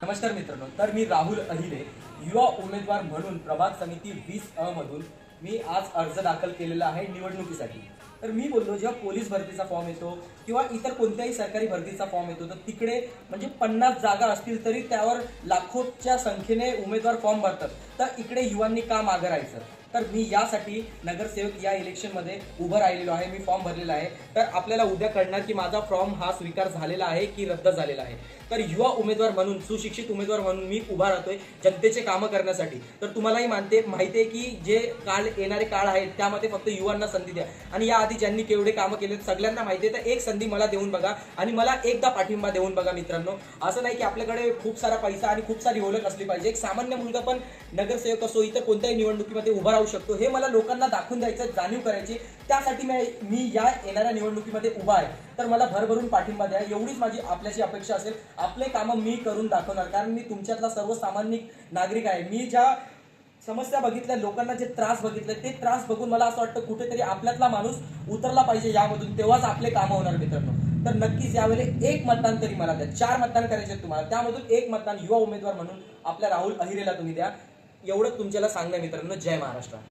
नमस्कार मित्रांनो, तर मी राहुल अहिरे, युवा उमेदवार म्हणून प्रभाग समिती 20 मधून मी आज अर्ज दाखल केलेला आहे निवडणुकीसाठी। तर मी बोललो, जेव्हा पोलीस भरतीचा फॉर्म येतो किंवा इतर कोणत्याही सरकारी भरतीचा फॉर्म येतो, तर तिकडे म्हणजे 50 जागा असतील तरी त्यावर लाखोच्या संख्येने उमेदवार फॉर्म भरतात। तर इकडे युवांनी का मागे राहायचं? तर मी यासाठी नगरसेवक या इलेक्शनमध्ये उभं राहिलेलो आहे, मी फॉर्म भरलेला आहे। तर आपल्याला उद्या कळणार की माझा फॉर्म हा स्वीकार झालेला आहे की रद्द झालेला आहे। तर युवा उमेदवार म्हणून, सुशिक्षित उमेदवार म्हणून मी उभा राहतोय जनतेचे कामं करण्यासाठी। तर तुम्हालाही माहिती आहे की जे येणारे काळ आहेत त्यामध्ये फक्त युवांना संधी द्या, आणि याआधी ज्यांनी केवढे कामं केले सगळ्यांना माहिती आहे। तर एक संधी मला देऊन बघा आणि मला एकदा पाठिंबा देऊन बघा मित्रांनो। असं नाही की आपल्याकडे खूप सारा पैसा आणि खूप सारी ओळख असली पाहिजे, एक सामान्य मुलगा पण नगरसेवक असो इतर कोणत्याही निवडणुकीमध्ये उभा राहू शकतो, हे मला लोकांना दाखवून द्यायचं, जाणीव करायची। त्यासाठी मी या येणाऱ्या निवडणुकीमध्ये उभा आहे। तर मला भरभरून पाठिंबा द्या, एवढीच माझी आपल्याशी अपेक्षा असेल। आपले कामं मी करून दाखवणार, कारण मी तुमच्यातला सर्वसामान्य नागरिक आहे। मी ज्या समस्या बघितल्या, लोकांना जे त्रास बघितले, ते त्रास बघून मला असं वाटतं कुठेतरी आपल्यातला माणूस उतरला पाहिजे यामधून, तेव्हाच आपले कामं होणार मित्रांनो। तर नक्कीच यावेळी एक मतदान तरी मला द्या, 4 मतदान करायचे तुम्हाला, त्यामधून एक मतदान युवा उमेदवार म्हणून आपल्या राहुल अहिरेला तुम्ही द्या। एवढं तुमच्याला सांगणं मित्रांनो। जय महाराष्ट्र।